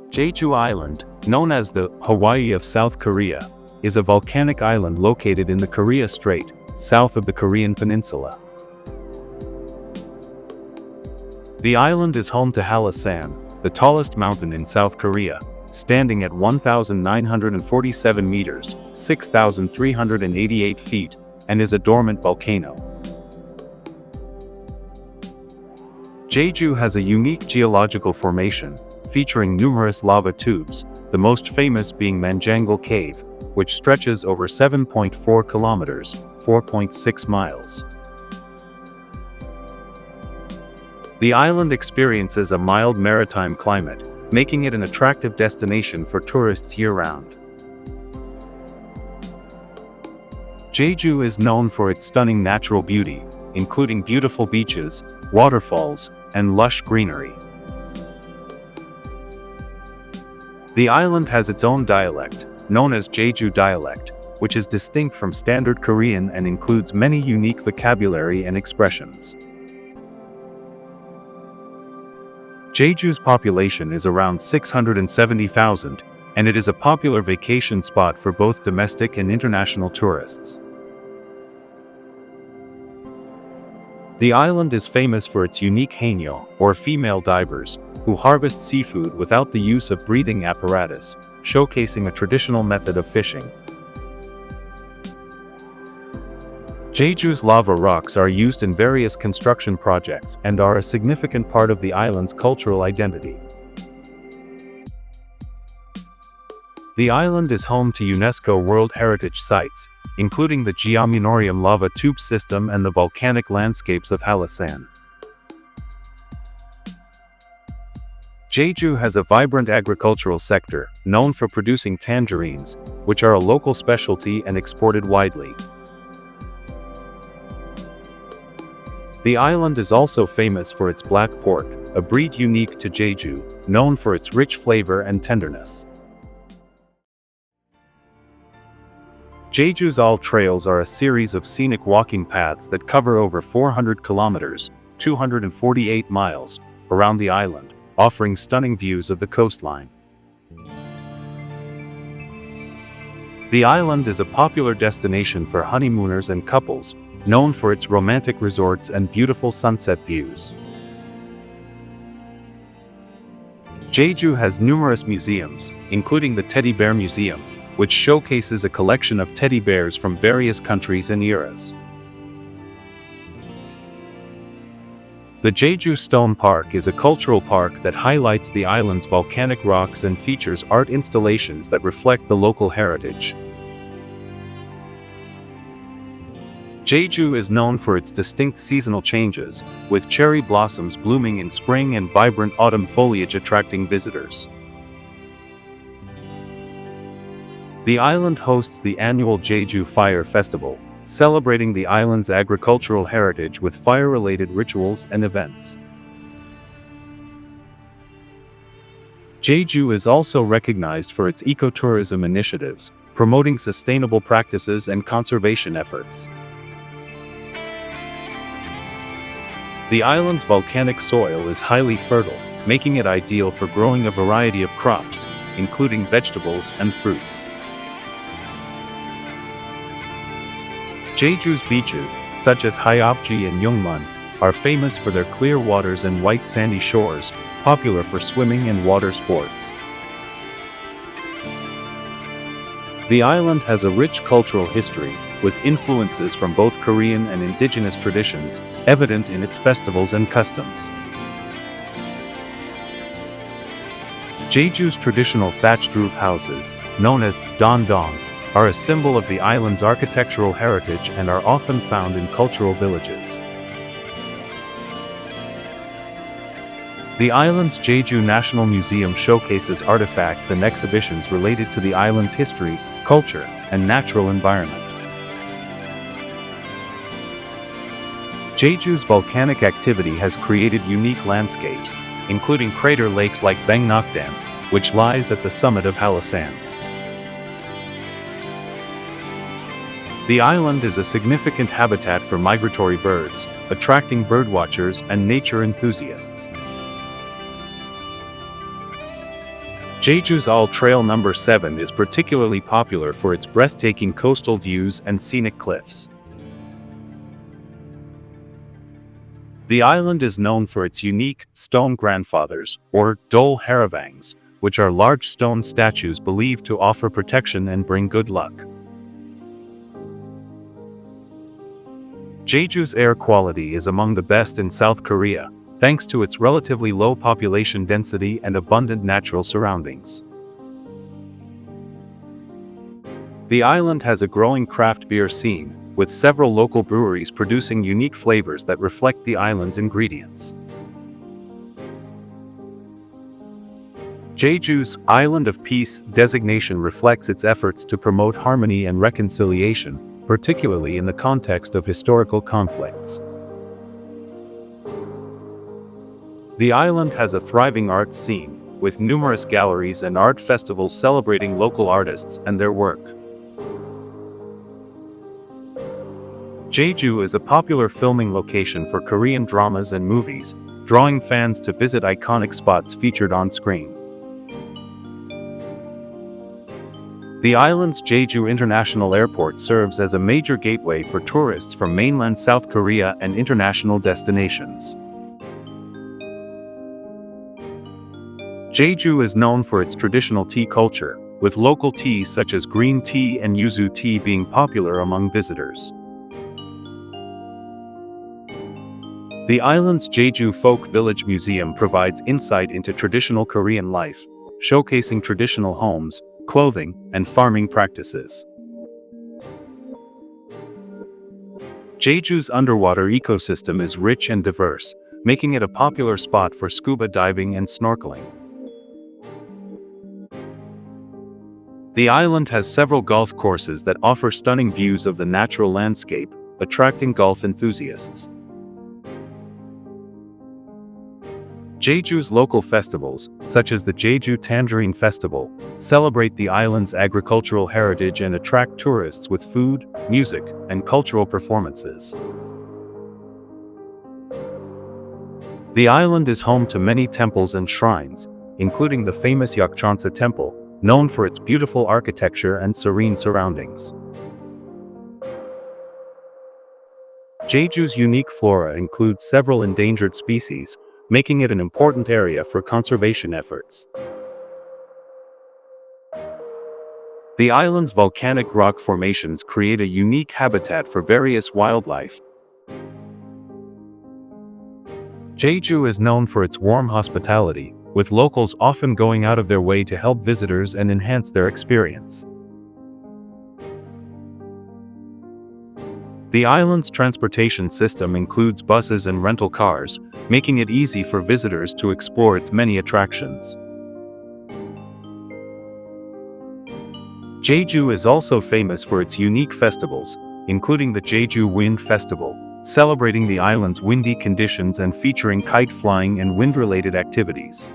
Jeju Island, known as the Hawaii of South Korea, is a volcanic island located in the Korea Strait, south of the Korean peninsula. The island is home to Halasan, the tallest mountain in South Korea, standing at 1,947 meters, 6,388 feet, and is a dormant volcano. Jeju has a unique geological formation, featuring numerous lava tubes, the most famous being Manjangal Cave, which stretches over 7.4 kilometers, 4.6 miles. The island experiences a mild maritime climate, making it an attractive destination for tourists year-round. Jeju is known for its stunning natural beauty, including beautiful beaches, waterfalls, and lush greenery. The island has its own dialect, known as Jeju dialect, which is distinct from standard Korean and includes many unique vocabulary and expressions. Jeju's population is around 670,000, and it is a popular vacation spot for both domestic and international tourists. The island is famous for its unique haenyeo, or female divers, who harvest seafood without the use of breathing apparatus, showcasing a traditional method of fishing. Jeju's lava rocks are used in various construction projects and are a significant part of the island's cultural identity. The island is home to UNESCO World Heritage Sites, including the Geominorium lava tube system and the volcanic landscapes of Halasan. Jeju has a vibrant agricultural sector, known for producing tangerines, which are a local specialty and exported widely. The island is also famous for its black pork, a breed unique to Jeju, known for its rich flavor and tenderness. Jeju's all trails are a series of scenic walking paths that cover over 400 kilometers, 248 miles, around the island, offering stunning views of the coastline. The island is a popular destination for honeymooners and couples, known for its romantic resorts and beautiful sunset views. Jeju has numerous museums, including the Teddy Bear Museum, which showcases a collection of teddy bears from various countries and eras. The Jeju Stone Park is a cultural park that highlights the island's volcanic rocks and features art installations that reflect the local heritage. Jeju is known for its distinct seasonal changes, with cherry blossoms blooming in spring and vibrant autumn foliage attracting visitors. The island hosts the annual Jeju Fire Festival, celebrating the island's agricultural heritage with fire-related rituals and events. Jeju is also recognized for its ecotourism initiatives, promoting sustainable practices and conservation efforts. The island's volcanic soil is highly fertile, making it ideal for growing a variety of crops, including vegetables and fruits. Jeju's beaches, such as Hyopji and Yongmun, are famous for their clear waters and white sandy shores, popular for swimming and water sports. The island has a rich cultural history, with influences from both Korean and indigenous traditions, evident in its festivals and customs. Jeju's traditional thatched roof houses, known as dandong, are a symbol of the island's architectural heritage and are often found in cultural villages. The island's Jeju National Museum showcases artifacts and exhibitions related to the island's history, culture, and natural environment. Jeju's volcanic activity has created unique landscapes, including crater lakes like Bangnakdam, which lies at the summit of Halasan. The island is a significant habitat for migratory birds, attracting birdwatchers and nature enthusiasts. Jeju's All Trail Number 7 is particularly popular for its breathtaking coastal views and scenic cliffs. The island is known for its unique stone grandfathers, or Dol Haravangs, which are large stone statues believed to offer protection and bring good luck. Jeju's air quality is among the best in South Korea, thanks to its relatively low population density and abundant natural surroundings. The island has a growing craft beer scene, with several local breweries producing unique flavors that reflect the island's ingredients. Jeju's Island of Peace designation reflects its efforts to promote harmony and reconciliation, particularly in the context of historical conflicts. The island has a thriving art scene, with numerous galleries and art festivals celebrating local artists and their work. Jeju is a popular filming location for Korean dramas and movies, drawing fans to visit iconic spots featured on screen. The island's Jeju International Airport serves as a major gateway for tourists from mainland South Korea and international destinations. Jeju is known for its traditional tea culture, with local teas such as green tea and yuzu tea being popular among visitors. The island's Jeju Folk Village Museum provides insight into traditional Korean life, showcasing traditional homes, clothing, and farming practices. Jeju's underwater ecosystem is rich and diverse, making it a popular spot for scuba diving and snorkeling. The island has several golf courses that offer stunning views of the natural landscape, attracting golf enthusiasts. Jeju's local festivals, such as the Jeju Tangerine Festival, celebrate the island's agricultural heritage and attract tourists with food, music, and cultural performances. The island is home to many temples and shrines, including the famous Yeokcheonsa Temple, known for its beautiful architecture and serene surroundings. Jeju's unique flora includes several endangered species, making it an important area for conservation efforts. The island's volcanic rock formations create a unique habitat for various wildlife. Jeju is known for its warm hospitality, with locals often going out of their way to help visitors and enhance their experience. The island's transportation system includes buses and rental cars, making it easy for visitors to explore its many attractions. Jeju is also famous for its unique festivals, including the Jeju Wind Festival, celebrating the island's windy conditions and featuring kite flying and wind-related activities.